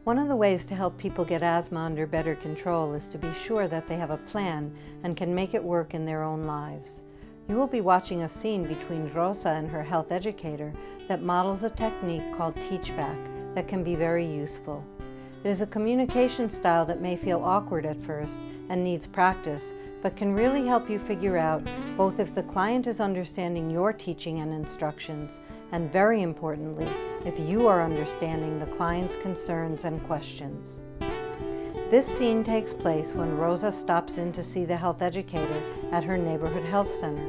One of the ways to help people get asthma under better control is to be sure that they have a plan and can make it work in their own lives. You will be watching a scene between Rosa and her health educator that models a technique called Teachback that can be very useful. It is a communication style that may feel awkward at first and needs practice, but can really help you figure out both if the client is understanding your teaching and instructions, and very importantly, if you are understanding the client's concerns and questions. This scene takes place when Rosa stops in to see the health educator at her neighborhood health center.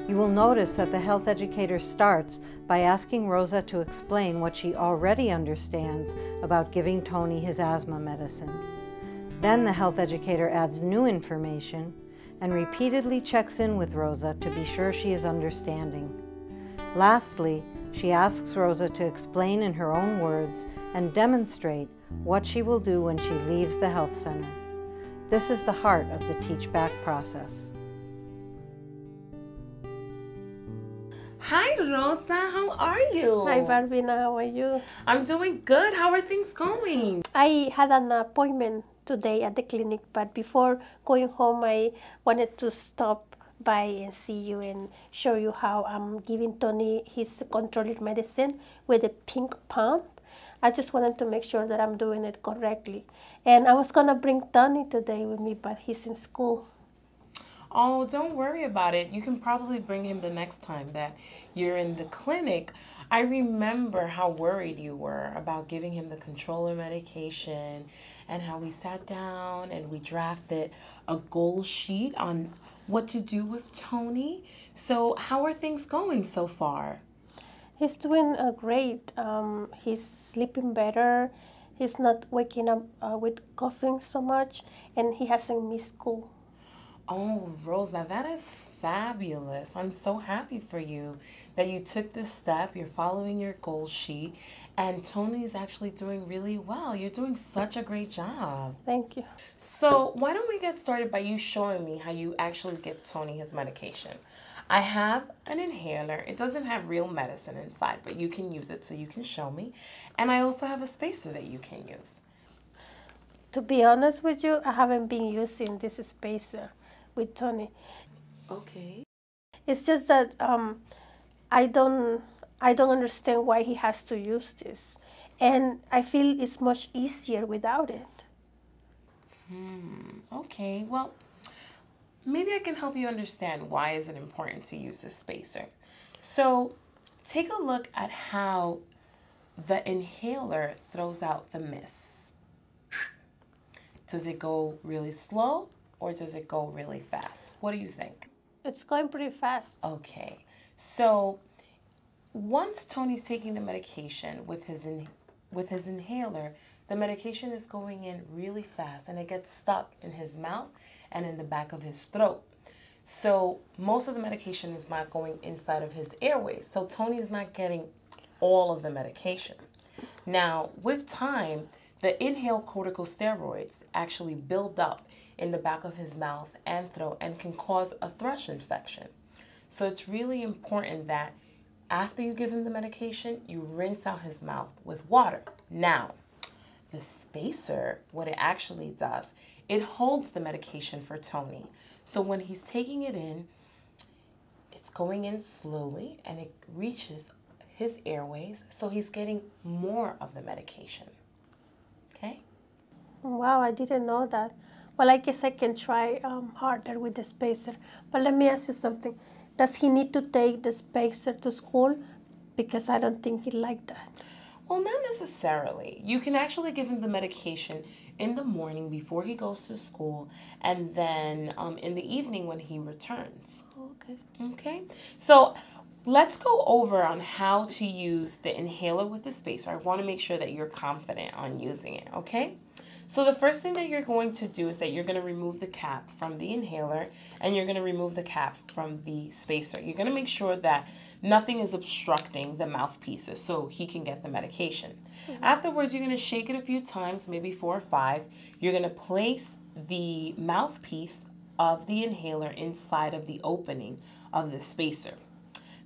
You will notice that the health educator starts by asking Rosa to explain what she already understands about giving Tony his asthma medicine. Then the health educator adds new information and repeatedly checks in with Rosa to be sure she is understanding. Lastly, she asks Rosa to explain in her own words and demonstrate what she will do when she leaves the health center. This is the heart of the Teachback process. Hi Rosa, how are you? Hi Barbina, how are you? I'm doing good. How are things going? I had an appointment today at the clinic, but before going home I wanted to stop by and see you and show you how I'm giving Tony his controlled medicine with a pink pump. I just wanted to make sure that I'm doing it correctly. And I was gonna bring Tony today with me, but he's in school. Oh, don't worry about it. You can probably bring him the next time that you're in the clinic. I remember how worried you were about giving him the controller medication and how we sat down and we drafted a goal sheet on what to do with Tony. So how are things going so far? He's doing great. He's sleeping better. He's not waking up with coughing so much, and he hasn't missed school. Oh, Rosa, that is fabulous. I'm so happy for you that you took this step. You're following your goal sheet, and Tony's actually doing really well. You're doing such a great job. Thank you. So why don't we get started by you showing me how you actually give Tony his medication. I have an inhaler. It doesn't have real medicine inside, but you can use it, so you can show me. And I also have a spacer that you can use. To be honest with you, I haven't been using this spacer with Tony. Okay. It's just that I don't understand why he has to use this, and I feel it's much easier without it. Okay, well, maybe I can help you understand why is it important to use this spacer. So take a look at how the inhaler throws out the mist. Does it go really slow or does it go really fast? What do you think? It's going pretty fast. Okay, so once Tony's taking the medication with his inhaler, the medication is going in really fast and it gets stuck in his mouth and in the back of his throat. So most of the medication is not going inside of his airways. So Tony's not getting all of the medication. Now, with time, the inhaled corticosteroids actually build up in the back of his mouth and throat and can cause a thrush infection. So it's really important that after you give him the medication, you rinse out his mouth with water. Now, the spacer, what it actually does, it holds the medication for Tony. So when he's taking it in, it's going in slowly and it reaches his airways, so he's getting more of the medication. Okay? Wow, I didn't know that. Well, I guess I can try harder with the spacer. But let me ask you something. Does he need to take the spacer to school? Because I don't think he liked that. Well, not necessarily. You can actually give him the medication in the morning before he goes to school, and then in the evening when he returns. Okay. Okay? So let's go over on how to use the inhaler with the spacer. I want to make sure that you're confident on using it, okay? So the first thing that you're going to do is that you're going to remove the cap from the inhaler and you're going to remove the cap from the spacer. You're going to make sure that nothing is obstructing the mouthpieces so he can get the medication. Afterwards, you're going to shake it a few times, maybe 4 or 5. You're going to place the mouthpiece of the inhaler inside of the opening of the spacer.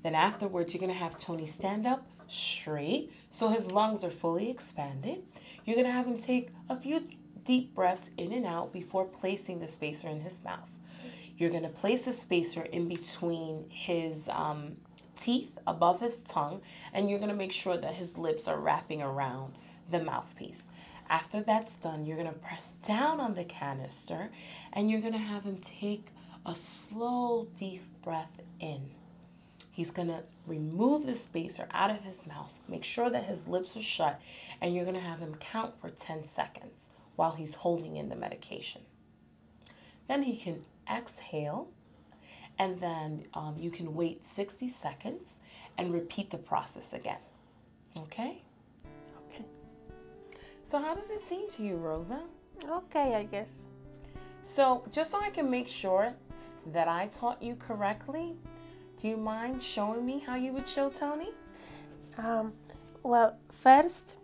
Then afterwards, you're going to have Tony stand up straight so his lungs are fully expanded. You're going to have him take a few deep breaths in and out before placing the spacer in his mouth. You're going to place the spacer in between his teeth above his tongue, and you're going to make sure that his lips are wrapping around the mouthpiece. After that's done, you're going to press down on the canister, and you're going to have him take a slow, deep breath in. He's going to remove the spacer out of his mouth, make sure that his lips are shut, and you're going to have him count for 10 seconds while he's holding in the medication. Then he can exhale, and then you can wait 60 seconds and repeat the process again. Okay? Okay. So how does it seem to you, Rosa? Okay, I guess. So just so I can make sure that I taught you correctly, do you mind showing me how you would show Tony? Well, first,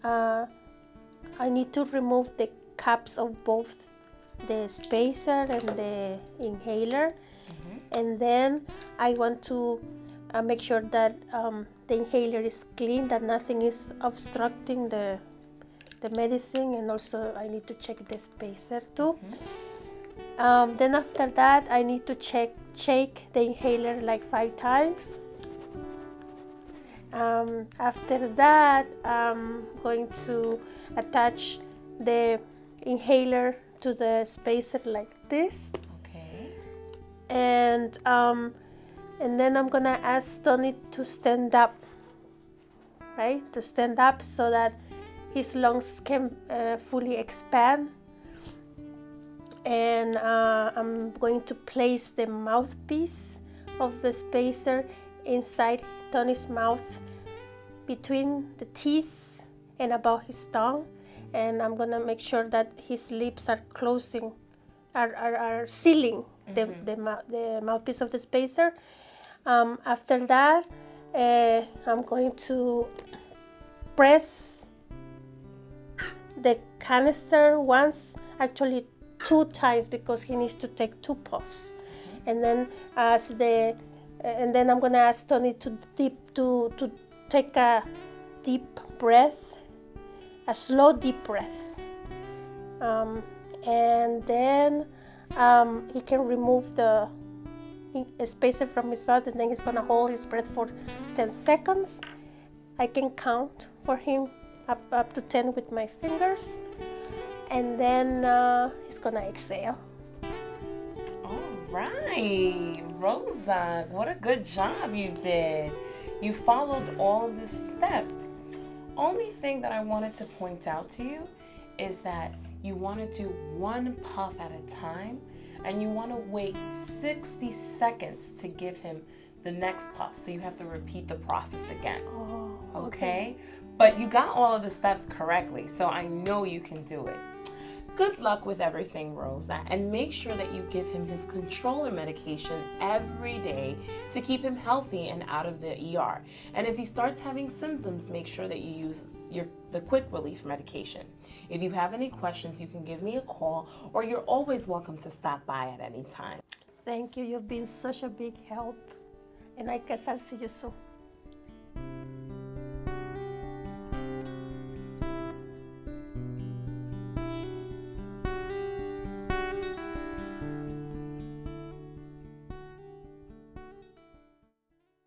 I need to remove the caps of both the spacer and the inhaler. And then I want to make sure that the inhaler is clean, that nothing is obstructing the medicine, and also I need to check the spacer too. Then after that, I need to shake the inhaler like 5 times. After that, I'm going to attach the inhaler to the spacer like this. Okay. And then I'm gonna ask Tony to stand up, right? To stand up so that his lungs can fully expand. And I'm going to place the mouthpiece of the spacer inside Tony's mouth, between the teeth and above his tongue. And I'm gonna make sure that his lips are closing, are sealing the mouthpiece of the spacer. After that, I'm going to press the canister once, actually 2 times, because he needs to take 2 puffs. And then and then I'm gonna ask Tony to take a deep breath, a slow deep breath. And then he can remove the spacer from his mouth, and then he's gonna hold his breath for 10 seconds. I can count for him up to 10 with my fingers, and then he's gonna exhale. All right, Rosa, what a good job you did. You followed all of the steps. Only thing that I wanted to point out to you is that you want to do 1 puff at a time, and you want to wait 60 seconds to give him the next puff. So you have to repeat the process again. Oh, okay? But you got all of the steps correctly, so I know you can do it. Good luck with everything, Rosa, and make sure that you give him his controller medication every day to keep him healthy and out of the ER. And if he starts having symptoms, make sure that you use the quick relief medication. If you have any questions, you can give me a call, or you're always welcome to stop by at any time. Thank you. You've been such a big help, and I guess I'll see you soon.